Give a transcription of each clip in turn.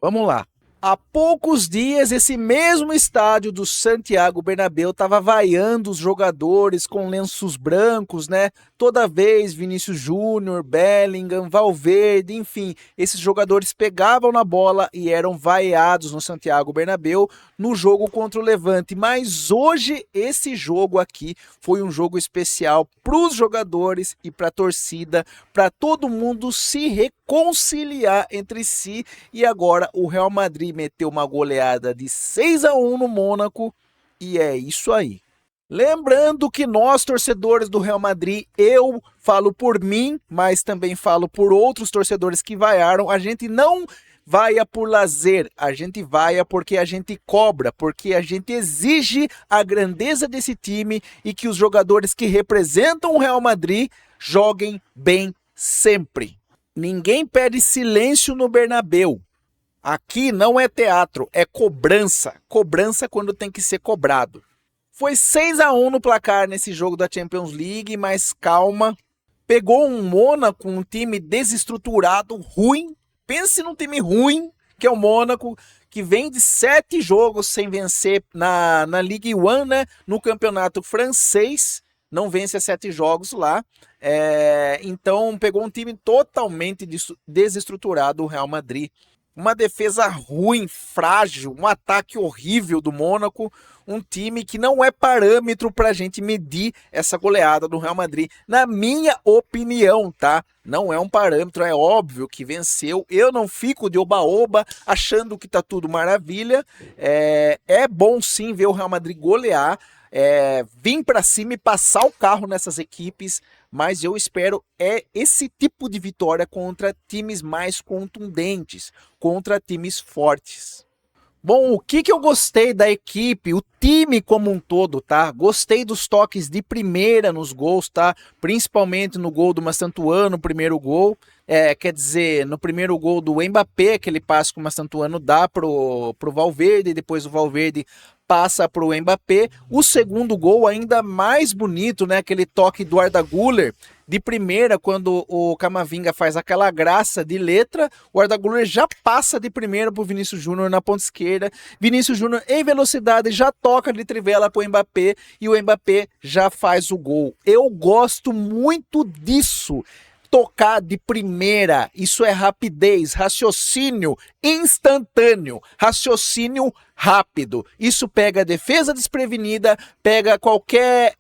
Vamos lá. Há poucos dias, esse mesmo estádio do Santiago Bernabéu estava vaiando os jogadores com lenços brancos, né? Toda vez Vinícius Júnior, Bellingham, Valverde, enfim, esses jogadores pegavam na bola e eram vaiados no Santiago Bernabéu no jogo contra o Levante. Mas hoje esse jogo aqui foi um jogo especial para os jogadores e para a torcida, para todo mundo se reconciliar entre si. E agora o Real Madrid meteu uma goleada de 6-1 no Mônaco e é isso aí. Lembrando que nós, torcedores do Real Madrid, eu falo por mim, mas também falo por outros torcedores que vaiaram, a gente não vaia por lazer, a gente vaia porque a gente cobra, porque a gente exige a grandeza desse time e que os jogadores que representam o Real Madrid joguem bem sempre. Ninguém pede silêncio no Bernabéu. Aqui não é teatro, é cobrança. Cobrança quando tem que ser cobrado. Foi 6-1 no placar nesse jogo da Champions League, mas calma. Pegou um Mônaco, um time desestruturado, ruim. Pense num time ruim, que é o Mônaco, que vem de 7 jogos sem vencer na Ligue 1, né? No campeonato francês. Não vence a 7 jogos lá. Então pegou um time totalmente desestruturado, o Real Madrid. Uma defesa ruim, frágil, um ataque horrível do Mônaco, um time que não é parâmetro para a gente medir essa goleada do Real Madrid, na minha opinião, tá? Não é um parâmetro, é óbvio que venceu. Eu não fico de oba-oba achando que tá tudo maravilha. É bom sim ver o Real Madrid golear, vir para cima e passar o carro nessas equipes, mas eu espero esse tipo de vitória contra times mais contundentes, contra times fortes. Bom, o que eu gostei da equipe, o time como um todo, tá? Gostei dos toques de primeira nos gols, tá? Principalmente no gol do Mastantuano, no primeiro gol. Quer dizer, no primeiro gol do Mbappé, aquele passe que o Mastantuano dá pro Valverde, depois o Valverde passa pro Mbappé. O segundo gol ainda mais bonito, né? Aquele toque do Arda Güler de primeira, quando o Camavinga faz aquela graça de letra, o Arda Güler já passa de primeira pro Vinícius Júnior na ponta esquerda. Vinícius Júnior em velocidade já toca de trivela pro Mbappé e o Mbappé já faz o gol. Eu gosto muito disso. Tocar de primeira, isso é rapidez, raciocínio instantâneo, raciocínio rápido. Isso pega a defesa desprevenida, pega qualquer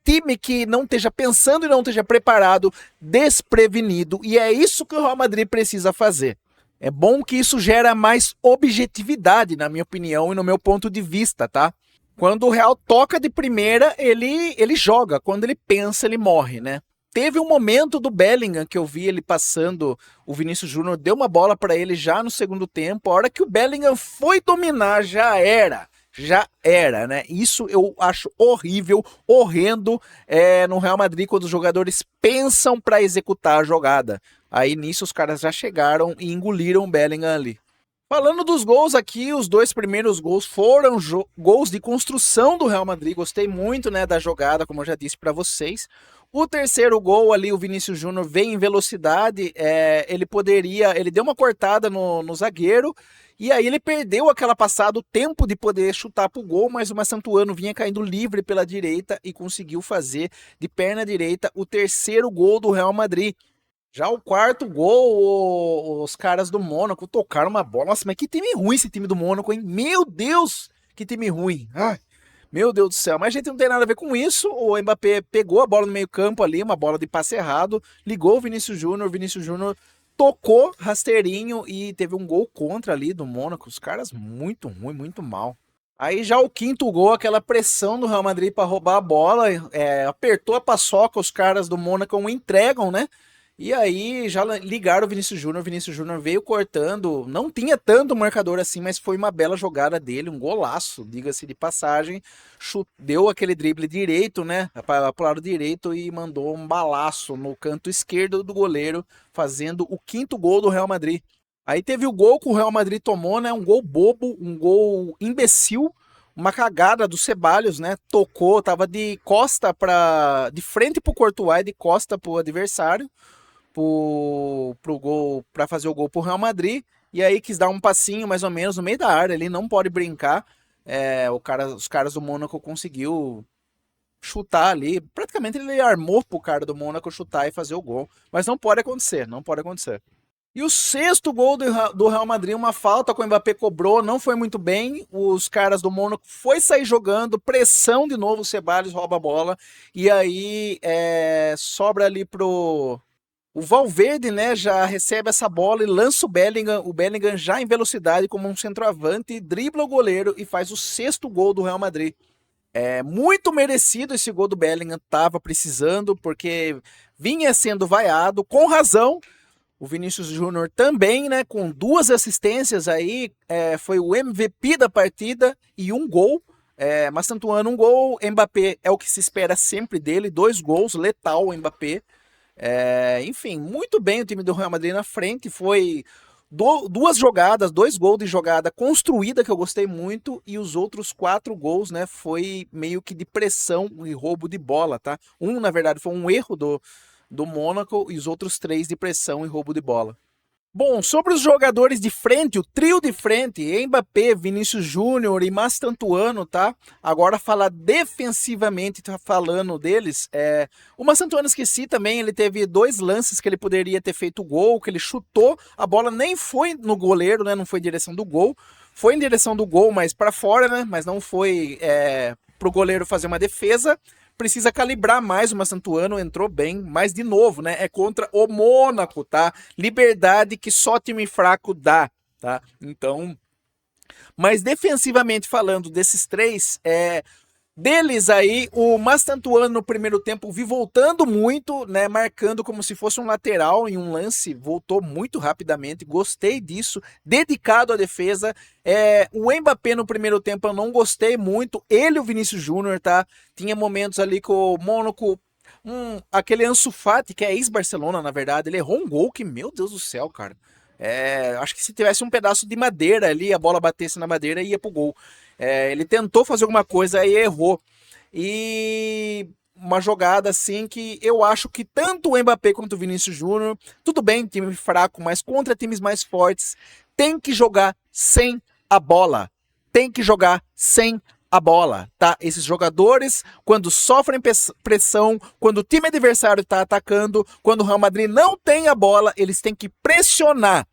time que não esteja pensando e não esteja preparado, desprevenido. E é isso que o Real Madrid precisa fazer. É bom que isso gera mais objetividade, na minha opinião e no meu ponto de vista, tá? Quando o Real toca de primeira, ele joga. Quando ele pensa, ele morre, né? Teve um momento do Bellingham que eu vi ele passando, o Vinícius Júnior deu uma bola para ele já no segundo tempo. A hora que o Bellingham foi dominar, já era, né? Isso eu acho horrível, horrendo no Real Madrid, quando os jogadores pensam para executar a jogada. Aí nisso os caras já chegaram e engoliram o Bellingham ali. Falando dos gols aqui, os 2 primeiros gols foram gols de construção do Real Madrid. Gostei muito, né, da jogada, como eu já disse para vocês. O terceiro gol ali, o Vinícius Júnior veio em velocidade, ele deu uma cortada no zagueiro, e aí ele perdeu aquela passada, o tempo de poder chutar pro gol, mas o Massantuano vinha caindo livre pela direita e conseguiu fazer de perna direita o terceiro gol do Real Madrid. Já o quarto gol, os caras do Mônaco tocaram uma bola. Nossa, mas que time ruim esse time do Mônaco, hein? Meu Deus, que time ruim. Ai, meu Deus do céu. Mas a gente não tem nada a ver com isso. O Mbappé pegou a bola no meio campo ali, uma bola de passe errado, ligou o Vinícius Júnior tocou rasteirinho e teve um gol contra ali do Mônaco. Os caras muito ruim, muito mal. Aí já o quinto gol, aquela pressão do Real Madrid para roubar a bola, apertou a paçoca, os caras do Mônaco entregam, né? E aí já ligaram o Vinícius Júnior veio cortando, não tinha tanto marcador assim, mas foi uma bela jogada dele, um golaço, diga-se de passagem, deu aquele drible direito, né, para o lado direito e mandou um balaço no canto esquerdo do goleiro, fazendo o quinto gol do Real Madrid. Aí teve o gol que o Real Madrid tomou, né, um gol bobo, um gol imbecil, uma cagada do Ceballos, né, tocou, tava de costa de frente pro Courtois e de costa pro adversário, pro gol, para fazer o gol pro Real Madrid, e aí quis dar um passinho mais ou menos no meio da área, ele não pode brincar. Os caras do Mônaco conseguiu chutar ali, praticamente ele armou pro cara do Mônaco chutar e fazer o gol, mas não pode acontecer, não pode acontecer. E o sexto gol do Real Madrid, uma falta que o Mbappé cobrou, não foi muito bem. Os caras do Mônaco foi sair jogando, pressão de novo, o Ceballos rouba a bola. E aí sobra ali pro... O Valverde, né, já recebe essa bola e lança o Bellingham. O Bellingham já em velocidade como um centroavante, dribla o goleiro e faz o sexto gol do Real Madrid. É muito merecido esse gol do Bellingham, tava precisando, porque vinha sendo vaiado, com razão. O Vinícius Júnior também, né, com 2 assistências aí, foi o MVP da partida e um gol. Mas tanto ano, um gol, Mbappé é o que se espera sempre dele, 2 gols, letal o Mbappé. Enfim, muito bem o time do Real Madrid na frente, foi 2 jogadas, 2 gols de jogada construída que eu gostei muito e os outros 4 gols, né, foi meio que de pressão e roubo de bola, tá? Na verdade, foi um erro do Mônaco e os outros 3 de pressão e roubo de bola. Bom, sobre os jogadores de frente, o trio de frente, Mbappé, Vinícius Júnior e Mastantuano, tá? Agora falar defensivamente, tá falando deles, o Mastantuano esqueci também, ele teve 2 lances que ele poderia ter feito gol, que ele chutou, a bola nem foi no goleiro, né? Não foi em direção do gol, foi em direção do gol, mas para fora, né? Mas não foi pro goleiro fazer uma defesa. Precisa calibrar mais o Mastantuano, entrou bem, mas de novo, né? É contra o Mônaco, tá? Liberdade que só time fraco dá, tá? Então, mas defensivamente falando desses 3, deles aí, o Mastantuano no primeiro tempo vi voltando muito, né, marcando como se fosse um lateral em um lance, voltou muito rapidamente, gostei disso, dedicado à defesa. O Mbappé no primeiro tempo eu não gostei muito, ele e o Vinícius Júnior, tá? Tinha momentos ali que o Mônaco, aquele Ansu Fati, que é ex-Barcelona na verdade, ele errou um gol que, meu Deus do céu, cara. Acho que se tivesse um pedaço de madeira ali, a bola batesse na madeira e ia pro gol. Ele tentou fazer alguma coisa e errou. E uma jogada assim que eu acho que tanto o Mbappé quanto o Vinícius Júnior, tudo bem, time fraco, mas contra times mais fortes, tem que jogar sem a bola. Tem que jogar sem a bola, tá? Esses jogadores, quando sofrem pressão, quando o time adversário está atacando, quando o Real Madrid não tem a bola, eles têm que pressionar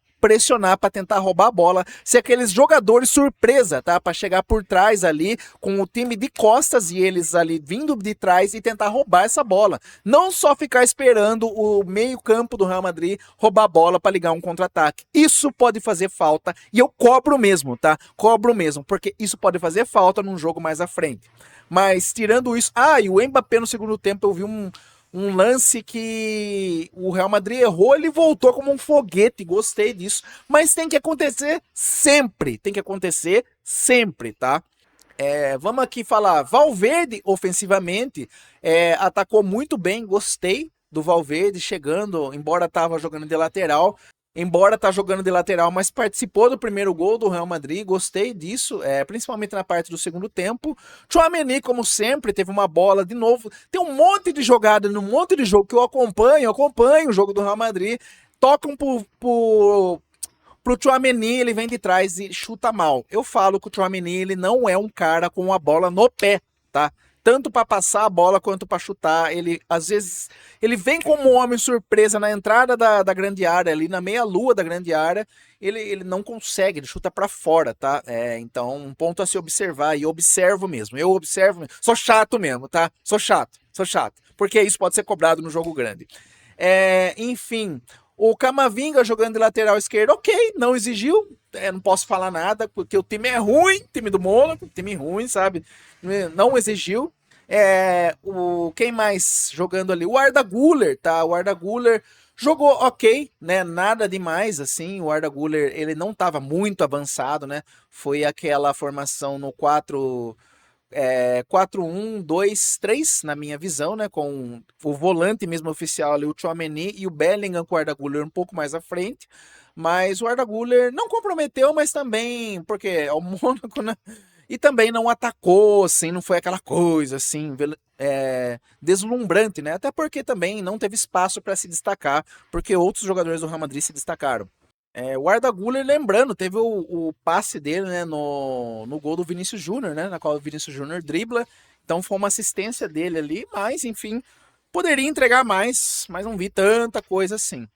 para tentar roubar a bola, ser aqueles jogadores surpresa, tá? Para chegar por trás ali com o time de costas e eles ali vindo de trás e tentar roubar essa bola. Não só ficar esperando o meio-campo do Real Madrid roubar a bola para ligar um contra-ataque. Isso pode fazer falta e eu cobro mesmo, tá? Cobro mesmo, porque isso pode fazer falta num jogo mais à frente. Mas tirando isso, e o Mbappé no segundo tempo eu vi um lance que o Real Madrid errou, ele voltou como um foguete, gostei disso, mas tem que acontecer sempre, tá? Vamos aqui falar, Valverde ofensivamente atacou muito bem, gostei do Valverde chegando, embora estava jogando de lateral, mas participou do primeiro gol do Real Madrid, gostei disso, principalmente na parte do segundo tempo. Tchouaméni, como sempre, teve uma bola de novo, tem um monte de jogada, um monte de jogo que eu acompanho o jogo do Real Madrid, tocam pro Tchouaméni, ele vem de trás e chuta mal. Eu falo que o Tchouaméni, ele não é um cara com a bola no pé, tá? Tanto para passar a bola quanto para chutar, ele às vezes ele vem como um homem surpresa na entrada da grande área, ali na meia-lua da grande área, ele não consegue, ele chuta para fora, tá? Então, um ponto a se observar, e eu observo mesmo, sou chato mesmo, tá? Sou chato, porque isso pode ser cobrado no jogo grande. Enfim, o Camavinga jogando de lateral esquerdo, ok, não exigiu, não posso falar nada, porque o time é ruim, time do Mônaco, time ruim, sabe? Não exigiu. Quem mais jogando ali? O Arda Güler, tá? O Arda Güler jogou ok, né? Nada demais, assim. O Arda Güler, ele não estava muito avançado, né? Foi aquela formação no 4-1-2-3, na minha visão, né? Com o volante mesmo oficial ali, o Tchouaméni, e o Bellingham com o Arda Güler um pouco mais à frente. Mas o Arda Güler não comprometeu, mas também, porque é o Mônaco, né? E também não atacou, assim, não foi aquela coisa, assim, deslumbrante, né? Até porque também não teve espaço para se destacar, porque outros jogadores do Real Madrid se destacaram. O Arda Güler, lembrando, teve o passe dele, né, no gol do Vinícius Júnior, né, na qual o Vinícius Júnior dribla. Então foi uma assistência dele ali, mas enfim, poderia entregar mais, mas não vi tanta coisa assim.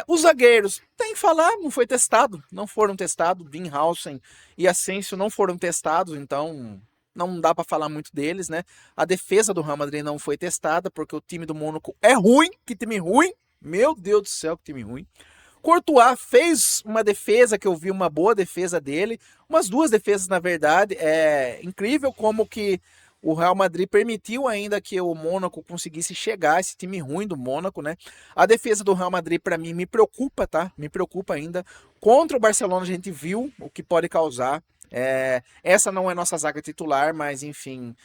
Os zagueiros, tem que falar, não foi testado, não foram testados. Winhausen e Asensio não foram testados, então não dá para falar muito deles, né? A defesa do Real Madrid não foi testada, porque o time do Mônaco é ruim, que time ruim, meu Deus do céu, que time ruim. Courtois fez uma defesa que eu vi, uma boa defesa dele, umas duas defesas na verdade. É incrível como que o Real Madrid permitiu ainda que o Mônaco conseguisse chegar, esse time ruim do Mônaco, né? A defesa do Real Madrid para mim me preocupa, tá? Me preocupa ainda. Contra o Barcelona a gente viu o que pode causar. Essa não é nossa zaga titular, mas enfim,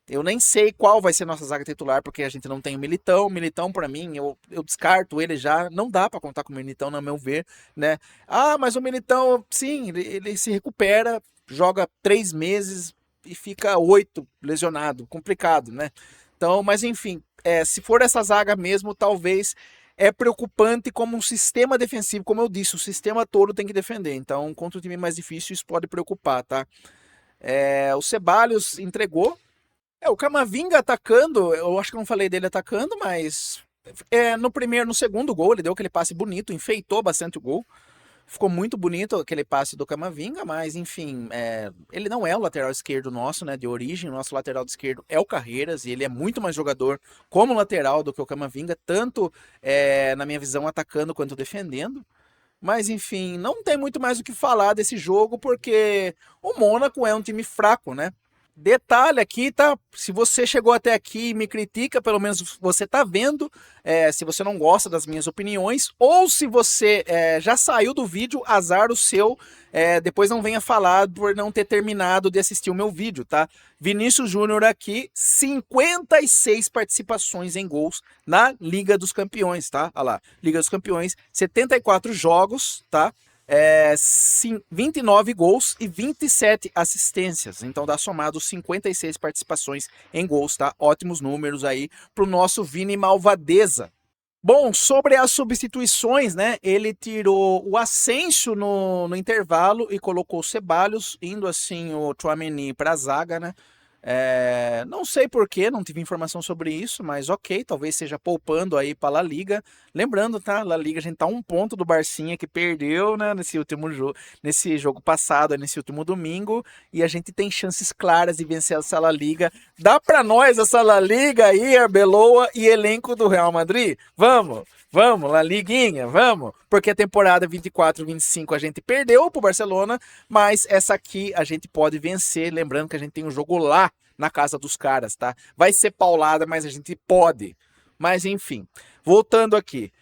eu nem sei qual vai ser nossa zaga titular, porque a gente não tem o Militão. O Militão, para mim, eu descarto ele já. Não dá para contar com o Militão, no meu ver, né? Ah, mas o Militão, sim, ele se recupera, joga 3 meses e fica 8 lesionado. Complicado, né? Então, mas enfim, se for essa zaga mesmo, talvez é preocupante como um sistema defensivo. Como eu disse, o sistema todo tem que defender. Então, contra o time mais difícil, isso pode preocupar, tá? O Ceballos entregou. O Camavinga atacando, eu acho que eu não falei dele atacando, mas no segundo gol, ele deu aquele passe bonito, enfeitou bastante o gol. Ficou muito bonito aquele passe do Camavinga, mas enfim, ele não é o lateral esquerdo nosso, né, de origem. O nosso lateral esquerdo é o Carreiras, e ele é muito mais jogador como lateral do que o Camavinga, tanto na minha visão atacando quanto defendendo. Mas enfim, não tem muito mais o que falar desse jogo, porque o Mônaco é um time fraco, né? Detalhe aqui, tá? Se você chegou até aqui e me critica, pelo menos você tá vendo. Se você não gosta das minhas opiniões, ou se você já saiu do vídeo, azar o seu. Depois não venha falar por não ter terminado de assistir o meu vídeo, tá? Vinícius Júnior aqui, 56 participações em gols na Liga dos Campeões, tá? Olha lá, Liga dos Campeões, 74 jogos, tá? 29 gols e 27 assistências. Então dá somado 56 participações em gols, tá? Ótimos números aí pro nosso Vini Malvadeza. Bom, sobre as substituições, né? Ele tirou o Asensio no intervalo e colocou o Ceballos, indo assim o Tchouaméni para a zaga, né? Não sei porquê, não tive informação sobre isso, mas ok, talvez seja poupando aí para La Liga. Lembrando, tá? La Liga, a gente tá 1 ponto do Barcinha que perdeu, né? Nesse último jogo, nesse jogo passado, nesse último domingo, e a gente tem chances claras de vencer essa La Liga. Dá para nós essa La Liga aí, Arbeloa e elenco do Real Madrid? Vamos! Vamos, La Liguinha, vamos! Porque a temporada 24-25 a gente perdeu pro Barcelona, mas essa aqui a gente pode vencer. Lembrando que a gente tem um jogo lá na casa dos caras, tá? Vai ser paulada, mas a gente pode. Mas enfim, voltando aqui.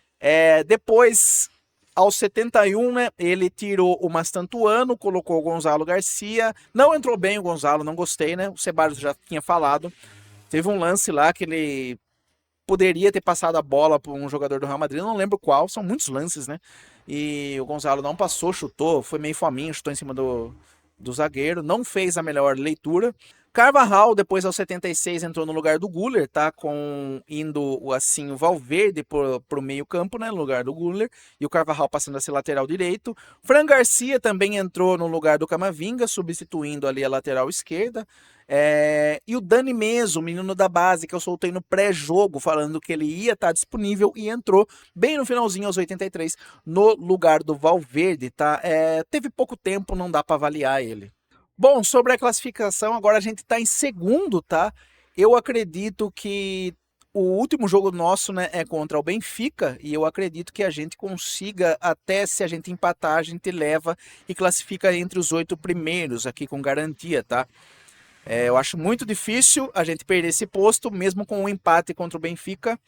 Depois, aos 71, né, ele tirou o Mastantuano, colocou o Gonzalo Garcia. Não entrou bem o Gonzalo, não gostei, né? O Ceballos já tinha falado. Teve um lance lá que ele poderia ter passado a bola para um jogador do Real Madrid, não lembro qual, são muitos lances, né? E o Gonzalo não passou, chutou, foi meio fominho, chutou em cima do zagueiro, não fez a melhor leitura. Carvajal, depois aos 76, entrou no lugar do Güler, tá? Indo assim o Valverde pro meio campo, né? No lugar do Güler, e o Carvajal passando a ser lateral direito. Fran Garcia também entrou no lugar do Camavinga, substituindo ali a lateral esquerda. E o Dani Meso, o menino da base, que eu soltei no pré-jogo, falando que ele ia estar disponível, e entrou bem no finalzinho, aos 83, no lugar do Valverde, tá? Teve pouco tempo, não dá para avaliar ele. Bom, sobre a classificação, agora a gente está em segundo, tá? Eu acredito que o último jogo nosso, né, é contra o Benfica, e eu acredito que a gente consiga, até se a gente empatar, a gente leva e classifica entre os 8 primeiros aqui com garantia, tá? Eu acho muito difícil a gente perder esse posto, mesmo com um empate contra o Benfica.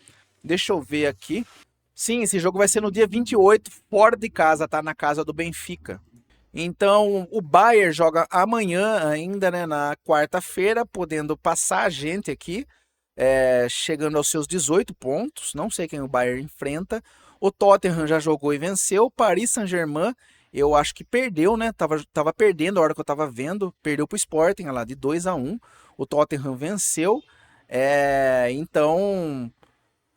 Deixa eu ver aqui. Sim, esse jogo vai ser no dia 28, fora de casa, tá? Na casa do Benfica. Então, o Bayern joga amanhã ainda, né? Na quarta-feira, podendo passar a gente aqui, chegando aos seus 18 pontos. Não sei quem o Bayern enfrenta. O Tottenham já jogou e venceu. O Paris Saint-Germain, eu acho que perdeu, né? Tava perdendo a hora que eu tava vendo. Perdeu pro Sporting, lá, de 2-1. O Tottenham venceu. Então,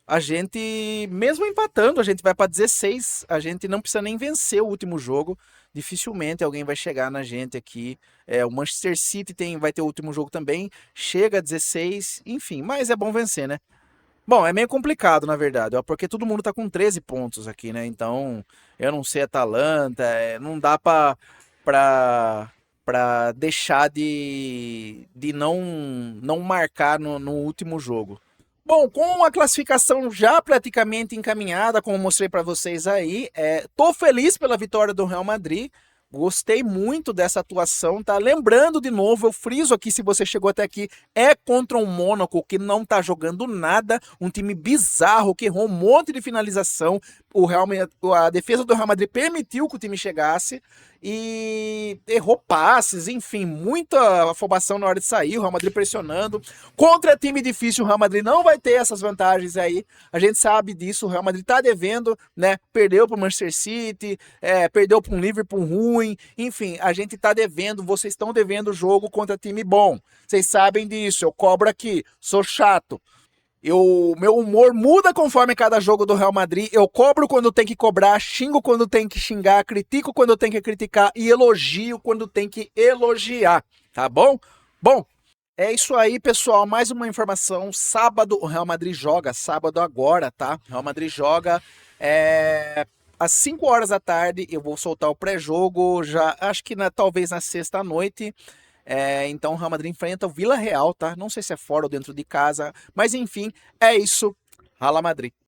A gente, mesmo empatando, a gente vai para 16. A gente não precisa nem vencer o último jogo. Dificilmente alguém vai chegar na gente aqui. O Manchester City vai ter o último jogo também. Chega a 16, enfim, mas é bom vencer, né? Bom, é meio complicado, na verdade, ó, porque todo mundo tá com 13 pontos aqui, né? Então, eu não sei Atalanta, não dá pra, pra deixar de não marcar no último jogo. Bom, com a classificação já praticamente encaminhada, como mostrei para vocês aí, tô feliz pela vitória do Real Madrid. Gostei muito dessa atuação, tá? Lembrando de novo, eu friso aqui, se você chegou até aqui, é contra um Mônaco que não tá jogando nada, um time bizarro que errou um monte de finalização. A defesa do Real Madrid permitiu que o time chegasse e errou passes, enfim, muita afobação na hora de sair, o Real Madrid pressionando. Contra time difícil, o Real Madrid não vai ter essas vantagens aí. A gente sabe disso, o Real Madrid tá devendo, né? Perdeu pro Manchester City, perdeu para um Liverpool ruim, enfim, a gente tá devendo, vocês estão devendo jogo contra time bom. Vocês sabem disso, eu cobro aqui, sou chato. Meu humor muda conforme cada jogo do Real Madrid. Eu cobro quando tem que cobrar, xingo quando tem que xingar, critico quando tem que criticar e elogio quando tem que elogiar, tá bom? Bom, é isso aí, pessoal. Mais uma informação. Sábado o Real Madrid joga, sábado agora, tá? O Real Madrid joga às 5 horas da tarde. Eu vou soltar o pré-jogo já, acho que talvez na sexta à noite. Então o Real Madrid enfrenta o Vila Real, tá? Não sei se é fora ou dentro de casa, mas enfim, é isso. Rala Madrid.